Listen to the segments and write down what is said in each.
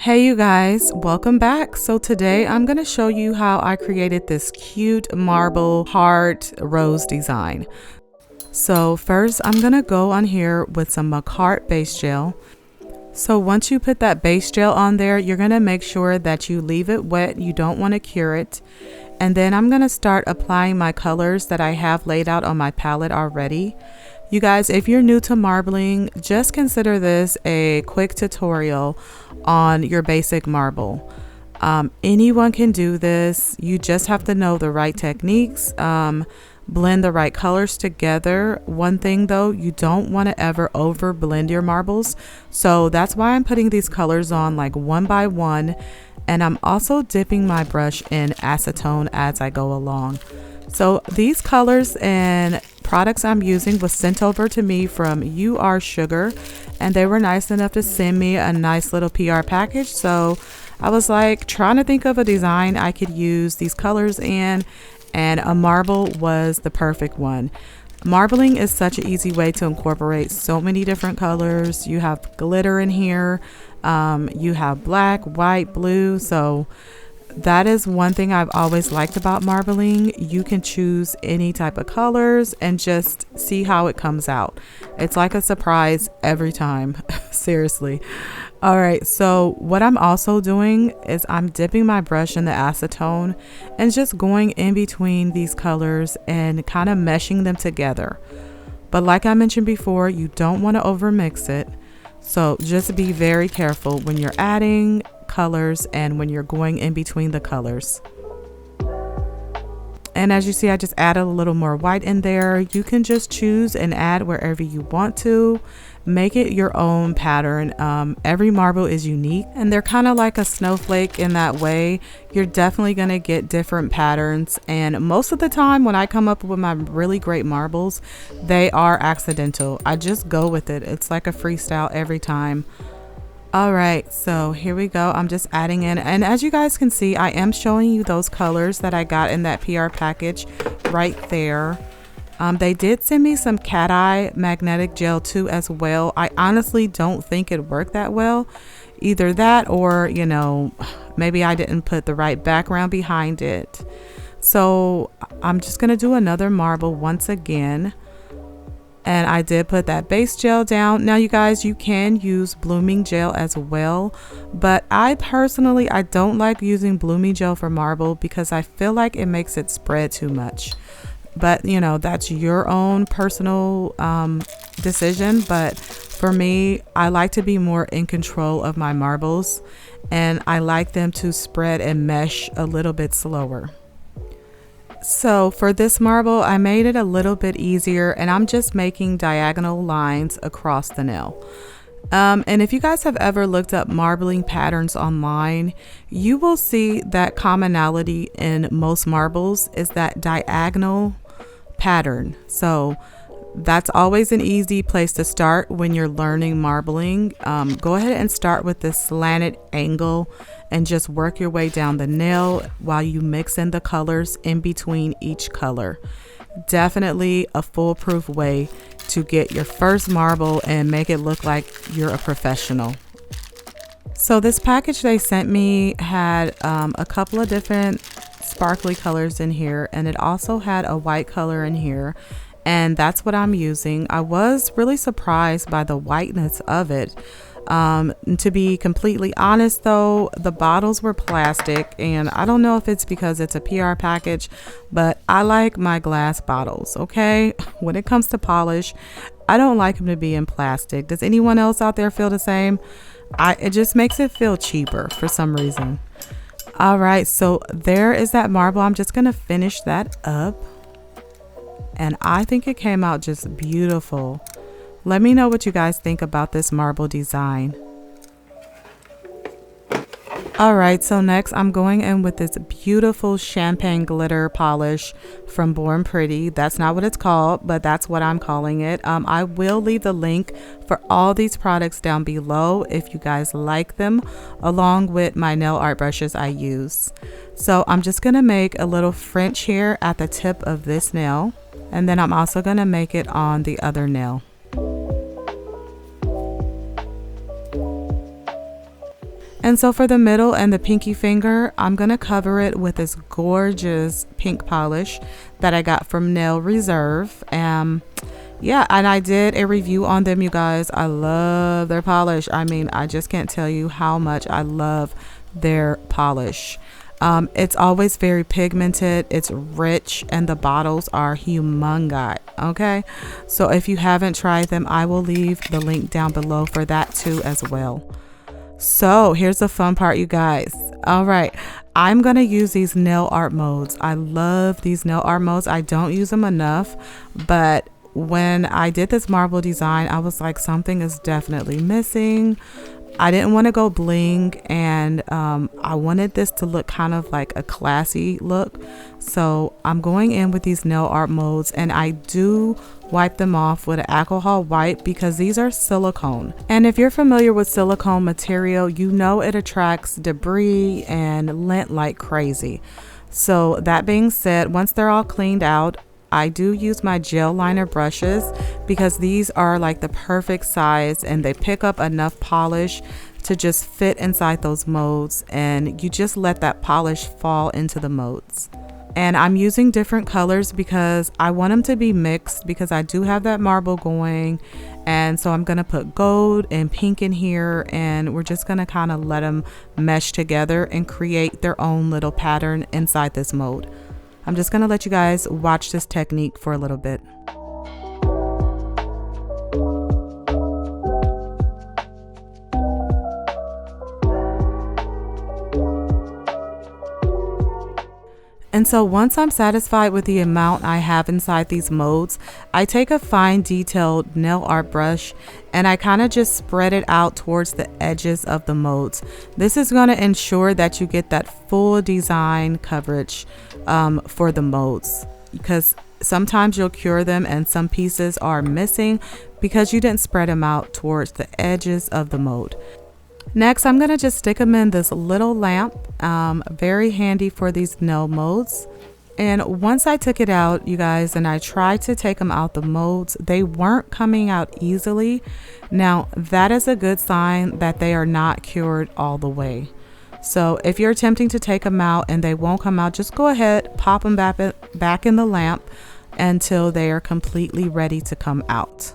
Hey you guys, welcome back. So today I'm going to show you how I created this cute marble heart rose design. So first I'm going to go on here with some heart base gel. So once you put that base gel on there, you're going to make sure that you leave it wet. You don't want to cure it. And then I'm going to start applying my colors that I have laid out on my palette already. You guys, if you're new to marbling, just consider this a quick tutorial on your basic marble. Anyone can do this. You just have to know the right techniques, blend the right colors together. One thing though, you don't want to ever over blend your marbles. So that's why I'm putting these colors on like one by one. And I'm also dipping my brush in acetone as I go along. So these colors and products I'm using was sent over to me from UR Sugar, and they were nice enough to send me a nice little PR package. So I was like trying to think of a design I could use these colors in, and a marble was the perfect one. Marbling is such an easy way to incorporate so many different colors. You have glitter in here, you have black, white, blue. So that is one thing I've always liked about marbling. You can choose any type of colors and just see how it comes out. It's like a surprise every time. Seriously. All right, so what I'm also doing is I'm dipping my brush in the acetone and just going in between these colors and kind of meshing them together. But like I mentioned before, you don't want to over mix it. So just be very careful when you're adding colors and when you're going in between the colors. And as you see, I just added a little more white in there. You can just choose and add wherever you want to. Make it your own pattern. Every marble is unique and they're kind of like a snowflake in that way. You're definitely going to get different patterns, and most of the time when I come up with my really great marbles, they are accidental. I just go with it. It's like a freestyle every time. All right, so here we go. I'm just adding in, and as you guys can see, I am showing you those colors that I got in that PR package right there. They did send me some cat eye magnetic gel too as well. I honestly don't think it worked that well. Either that or, you know, maybe I didn't put the right background behind it. So I'm just gonna do another marble once again. And I did put that base gel down. Now you guys, you can use blooming gel as well, but I personally don't like using blooming gel for marble because I feel like it makes it spread too much. But you know, that's your own personal decision. But for me, I like to be more in control of my marbles, and I like them to spread and mesh a little bit slower. So for this marble, I made it a little bit easier, and I'm just making diagonal lines across the nail. And if you guys have ever looked up marbling patterns online, you will see that commonality in most marbles is that diagonal pattern. So that's always an easy place to start when you're learning marbling. Go ahead and start with this slanted angle and just work your way down the nail while you mix in the colors in between each color. Definitely a foolproof way to get your first marble and make it look like you're a professional. So this package they sent me had a couple of different sparkly colors in here, and it also had a white color in here, and that's what I'm using. I was really surprised by the whiteness of it. To be completely honest though, the bottles were plastic, and I don't know if it's because it's a PR package, but I like my glass bottles, okay? When it comes to polish, I don't like them to be in plastic. Does anyone else out there feel the same? It just makes it feel cheaper for some reason. All right, so there is that marble. I'm just gonna finish that up, and I think it came out just beautiful. Let me know what you guys think about this marble design. All right, so next I'm going in with this beautiful champagne glitter polish from Born Pretty. That's not what it's called, but that's what I'm calling it. I will leave the link for all these products down below if you guys like them, along with my nail art brushes I use. So I'm just gonna make a little French here at the tip of this nail, and then I'm also gonna make it on the other nail. And so for the middle and the pinky finger, I'm going to cover it with this gorgeous pink polish that I got from Nail Reserve. Yeah, and I did a review on them, you guys. I love their polish. I mean, I just can't tell you how much I love their polish. It's always very pigmented, it's rich, and the bottles are humongous. Okay, so if you haven't tried them, I will leave the link down below for that too as well. So here's the fun part, you guys. All right, I'm gonna use these nail art modes. I love these nail art modes. I don't use them enough, but when I did this marble design, I was like, something is definitely missing. I didn't want to go bling, and I wanted this to look kind of like a classy look. So I'm going in with these nail art modes, and I do wipe them off with an alcohol wipe because these are silicone. And if you're familiar with silicone material, you know it attracts debris and lint like crazy. So that being said, once they're all cleaned out, I do use my gel liner brushes because these are like the perfect size and they pick up enough polish to just fit inside those molds, and you just let that polish fall into the molds. And I'm using different colors because I want them to be mixed because I do have that marble going. And so I'm going to put gold and pink in here, and we're just going to kind of let them mesh together and create their own little pattern inside this mold. I'm just going to let you guys watch this technique for a little bit. And so once I'm satisfied with the amount I have inside these molds, I take a fine detailed nail art brush and I kind of just spread it out towards the edges of the molds. This is going to ensure that you get that full design coverage for the molds, because sometimes you'll cure them and some pieces are missing because you didn't spread them out towards the edges of the mold. Next, I'm going to just stick them in this little lamp, very handy for these nail molds. And once I took it out, you guys, and I tried to take them out the molds, they weren't coming out easily. Now, that is a good sign that they are not cured all the way. So if you're attempting to take them out and they won't come out, just go ahead, pop them back in the lamp until they are completely ready to come out.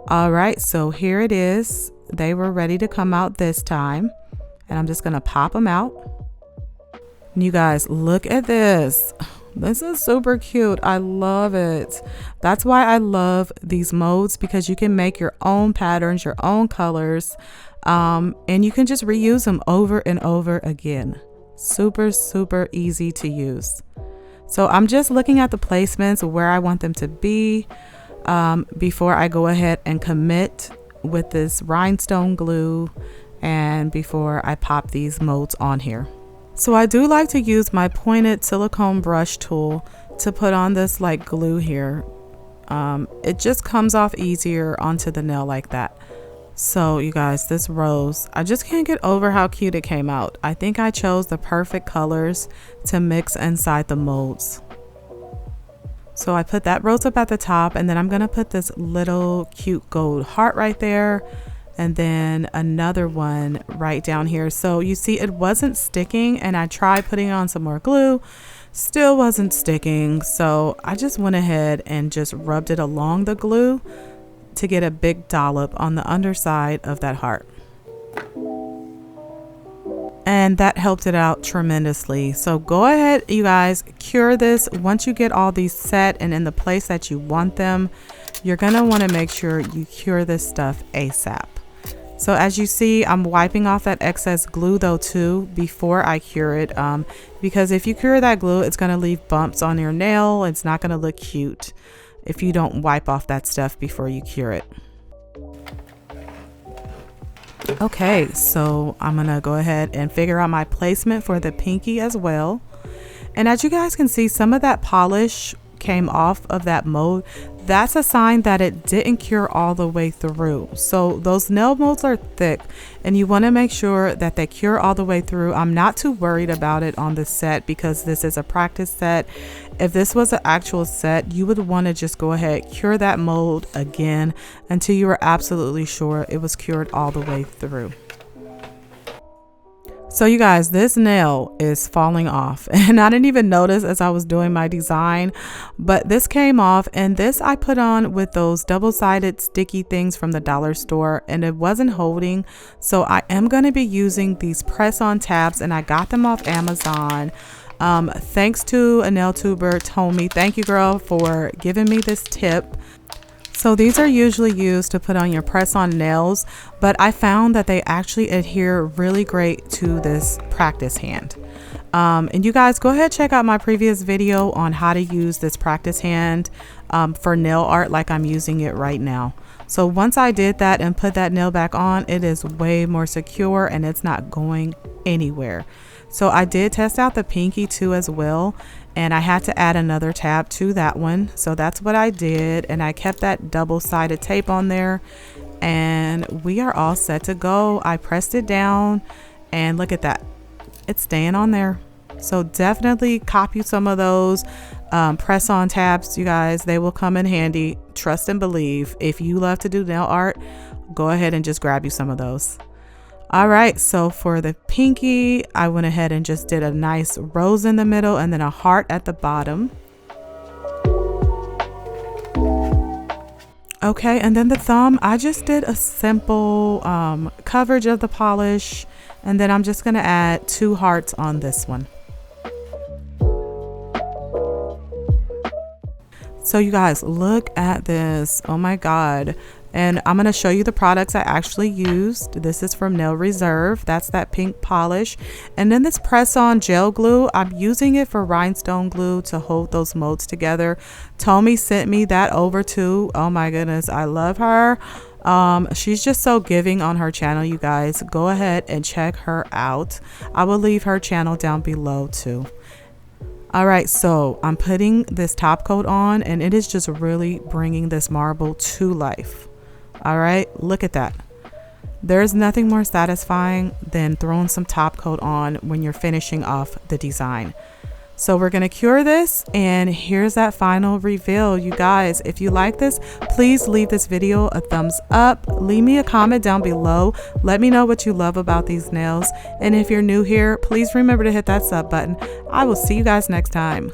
All right, so here it is. They were ready to come out this time, and I'm just gonna pop them out. And you guys, look at this. This is super cute. I love it. That's why I love these molds, because you can make your own patterns, your own colors, and you can just reuse them over and over again. Super, super easy to use. So I'm just looking at the placements where I want them to be before I go ahead and commit with this rhinestone glue and before I pop these molds on here. So I do like to use my pointed silicone brush tool to put on this like glue here. It just comes off easier onto the nail like that. So you guys, this rose, I just can't get over how cute it came out. I think I chose the perfect colors to mix inside the molds. So I put that rose up at the top, and then I'm gonna put this little cute gold heart right there, and then another one right down here. So you see it wasn't sticking, and I tried putting on some more glue, still wasn't sticking. So I just went ahead and just rubbed it along the glue to get a big dollop on the underside of that heart. And that helped it out tremendously. So go ahead, you guys, cure this. Once you get all these set and in the place that you want them, you're gonna wanna make sure you cure this stuff ASAP. So as you see, I'm wiping off that excess glue though too before I cure it, because if you cure that glue, it's gonna leave bumps on your nail. It's not gonna look cute if you don't wipe off that stuff before you cure it. Okay, so I'm gonna go ahead and figure out my placement for the pinky as well. And as you guys can see, some of that polish came off of that mold. That's a sign that it didn't cure all the way through. So those nail molds are thick and you want to make sure that they cure all the way through. I'm not too worried about it on this set because this is a practice set. If this was an actual set, you would want to just go ahead, cure that mold again until you were absolutely sure it was cured all the way through. So you guys, this nail is falling off and I didn't even notice as I was doing my design, but this came off, and this I put on with those double-sided sticky things from the dollar store, and it wasn't holding. So I am going to be using these press-on tabs, and I got them off Amazon. Thanks to a nail tuber, Tommy. Thank you, girl, for giving me this tip. So these are usually used to put on your press-on nails, but I found that they actually adhere really great to this practice hand. And you guys go ahead, check out my previous video on how to use this practice hand for nail art like I'm using it right now. So once I did that and put that nail back on, it is way more secure and it's not going anywhere. So I did test out the pinky too as well, and I had to add another tab to that one. So that's what I did, and I kept that double-sided tape on there, and we are all set to go. I pressed it down, and look at that, it's staying on there. So definitely copy some of those press-on tabs, you guys. They will come in handy. Trust and believe. If you love to do nail art, go ahead and just grab you some of those. All right, so for the pinky, I went ahead and just did a nice rose in the middle and then a heart at the bottom. Okay, and then the thumb, I just did a simple coverage of the polish, and then I'm just gonna add 2 hearts on this one. So you guys, look at this. Oh my God. And I'm going to show you the products I actually used. This is from Nail Reserve. That's that pink polish. And then this press-on gel glue. I'm using it for rhinestone glue to hold those molds together. Tommy sent me that over too. Oh my goodness, I love her. She's just so giving on her channel, you guys. Go ahead and check her out. I will leave her channel down below too. All right, so I'm putting this top coat on, and it is just really bringing this marble to life. All right, look at that. There's nothing more satisfying than throwing some top coat on when you're finishing off the design. So we're gonna cure this, and here's that final reveal. You guys, if you like this, please leave this video a thumbs up. Leave me a comment down below. Let me know what you love about these nails. And if you're new here, please remember to hit that sub button. I will see you guys next time.